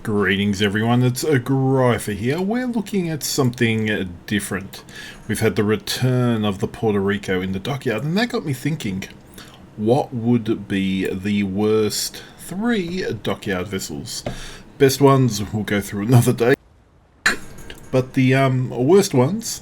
Greetings everyone, it's a Grypher here. We're looking at something different. We've had the return of the Puerto Rico in the Dockyard, and that got me thinking, what would be the worst 3 Dockyard vessels? Best ones we'll go through another day, but the worst ones,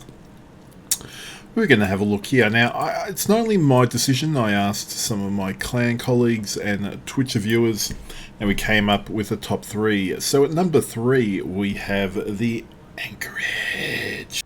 we're going to have a look here. Now, it's not only my decision. I asked some of my clan colleagues and Twitch viewers, and we came up with a top 3. So at number 3, we have the Anchorage.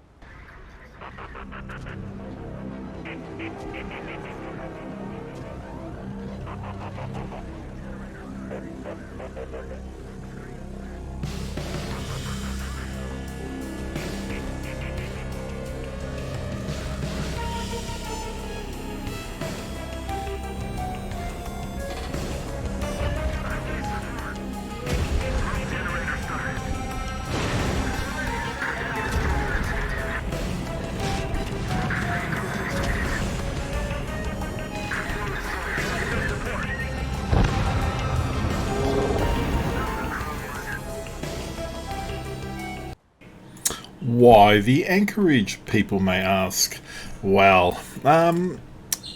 Why the Anchorage, people may ask? Well,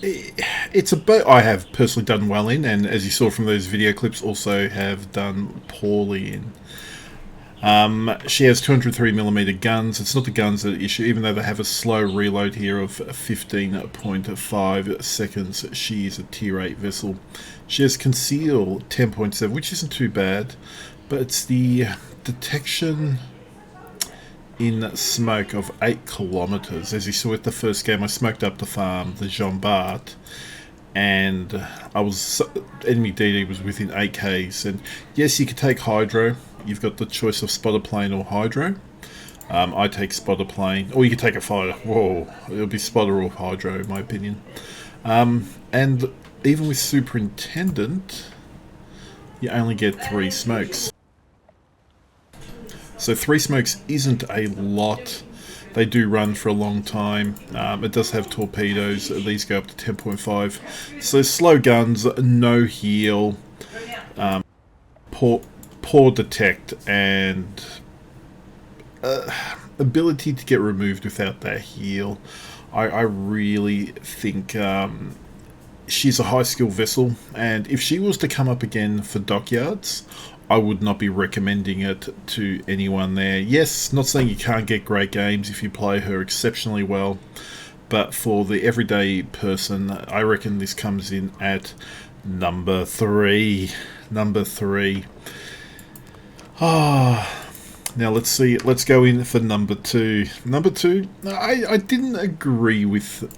it's a boat I have personally done well in, and as you saw from those video clips, also have done poorly in. She has 203mm guns. It's not the guns that are issue, even though they have a slow reload here of 15.5 seconds. She is a tier 8 vessel. She has conceal 10.7, which isn't too bad, but it's the detection in smoke of 8 kilometers. As you saw at the first game, I smoked up the farm, the Jean Bart, and enemy DD was within 8Ks. And yes, you could take hydro. You've got the choice of spotter plane or hydro. I take spotter plane, or you could take a fighter. Whoa, it'll be spotter or hydro in my opinion. And even with superintendent, you only get 3 smokes. So 3 smokes isn't a lot. They do run for a long time. It does have torpedoes. These go up to 10.5. So slow guns, no heal, poor detect, and ability to get removed without that heal. I really think she's a high skill vessel, and if she was to come up again for dockyards, I would not be recommending it to anyone there. Yes, not saying you can't get great games if you play her exceptionally well, but for the everyday person, I reckon this comes in at number 3. Number 3. Now let's see. Let's go in for number 2. Number 2. I didn't agree with.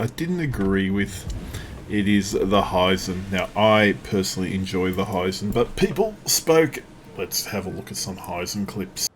It is the Heisen. Now I personally enjoy the Heisen, but people spoke. Let's have a look at some Heisen clips.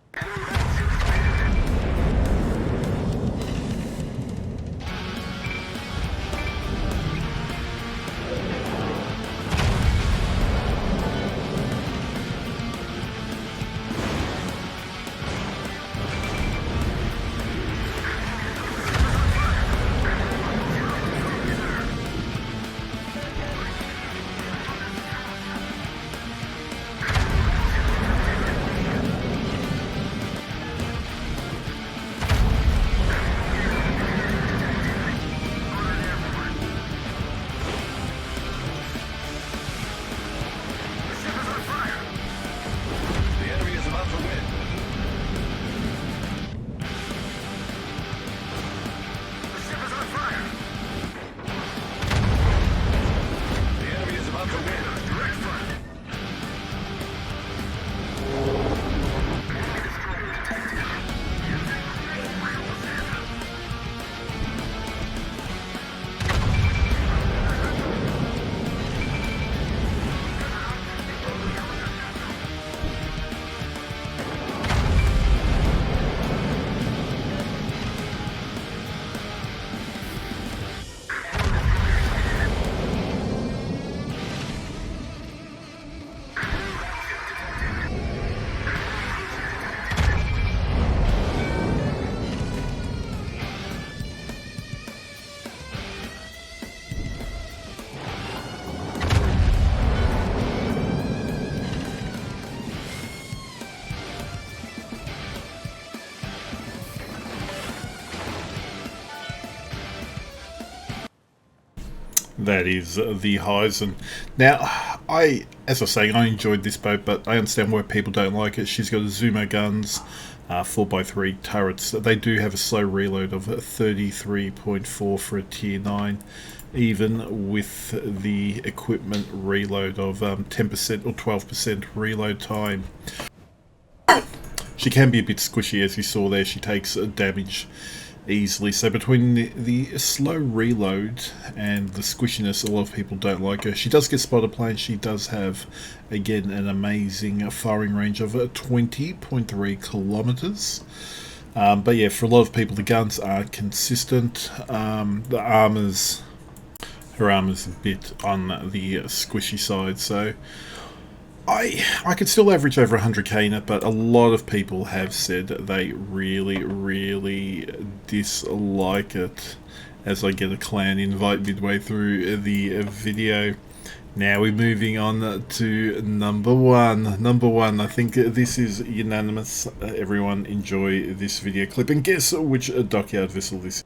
That is the Heisen. Now, as I was saying, I enjoyed this boat, but I understand why people don't like it. She's got Zumo guns, 4x3 turrets. They do have a slow reload of 33.4 for a tier 9, even with the equipment reload of 10% or 12% reload time. She can be a bit squishy, as you saw there. She takes damage easily. So between the slow reload and the squishiness, a lot of people don't like her. She does get spotter plane. She does have, again, an amazing firing range of 20.3 kilometers. But yeah, for a lot of people, the guns are consistent. The armor's, her armor's a bit on the squishy side, so I could still average over 100k in it, but a lot of people have said they really dislike it, as I get a clan invite midway through the video. Now we're moving on to number one. Number one, I think this is unanimous. Everyone enjoy this video clip, and guess which Dockyard vessel this is.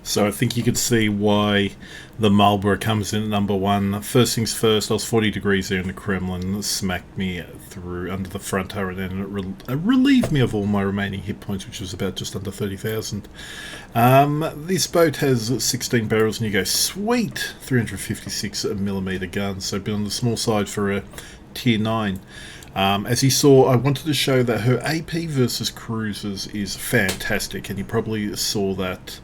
So I think you could see why the Marlborough comes in at number one. First things first, I was 40 degrees there in the Kremlin, smacked me through under the front turret, and it relieved me of all my remaining hit points, which was about just under 30,000. This boat has 16 barrels, and you go, sweet, 356mm gun, so a bit on the small side for a tier 9. As you saw, I wanted to show that her AP versus cruisers is fantastic, and you probably saw that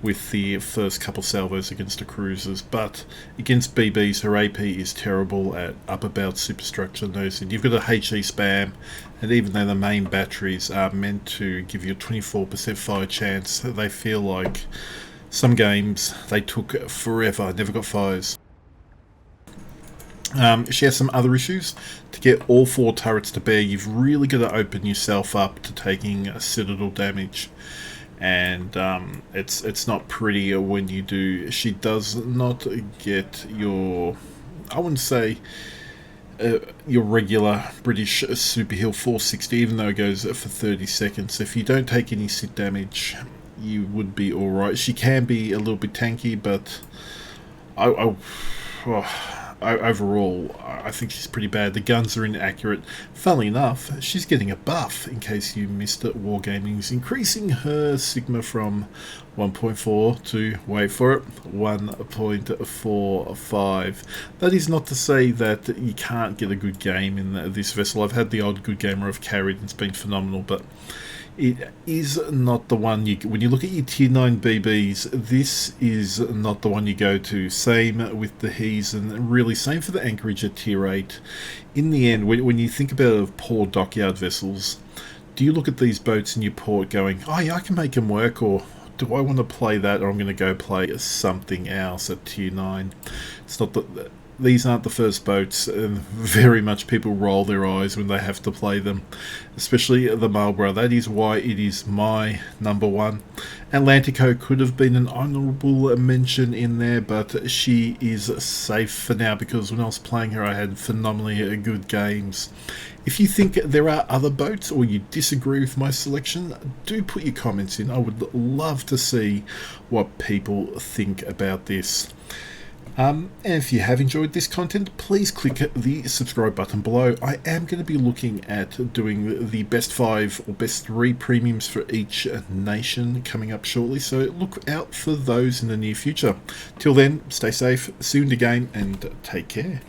with the first couple salvos against the cruisers, but against BBs her AP is terrible at upper bout superstructure. Noticing you've got a HE spam, and even though the main batteries are meant to give you a 24% fire chance, they feel like some games they took forever, never got fires. She has some other issues. To get all 4 turrets to bear, you've really got to open yourself up to taking citadel damage, and it's not pretty when you do. She does not get your, I wouldn't say your regular British super heal 460, even though it goes for 30 seconds. If you don't take any sit damage, you would be alright. She can be a little bit tanky, but overall, I think she's pretty bad. The guns are inaccurate. Funnily enough, she's getting a buff, in case you missed it. Wargaming's increasing her Sigma from 1.4 to, wait for it, 1.45. That is not to say that you can't get a good game in this vessel. I've had the odd good gamer I've carried, and it's been phenomenal, but it is not the one you, when you look at your tier 9 BBs, this is not the one you go to. Same with the He's, and really same for the Anchorage at tier 8. In the end, when you think about poor Dockyard vessels, do you look at these boats in your port going, oh yeah, I can make them work, or do I want to play that, or I'm going to go play something else at tier 9? It's not that these aren't the first boats, and very much people roll their eyes when they have to play them, especially the Marlborough. That is why it is my number 1. Atlantico could have been an honourable mention in there, but she is safe for now, because when I was playing her I had phenomenally good games. If you think there are other boats, or you disagree with my selection, do put your comments in. I would love to see what people think about this. And if you have enjoyed this content, please click the subscribe button below. I am going to be looking at doing the best 5 or best 3 premiums for each nation coming up shortly, so look out for those in the near future. Till then, stay safe, see you in the game, and take care.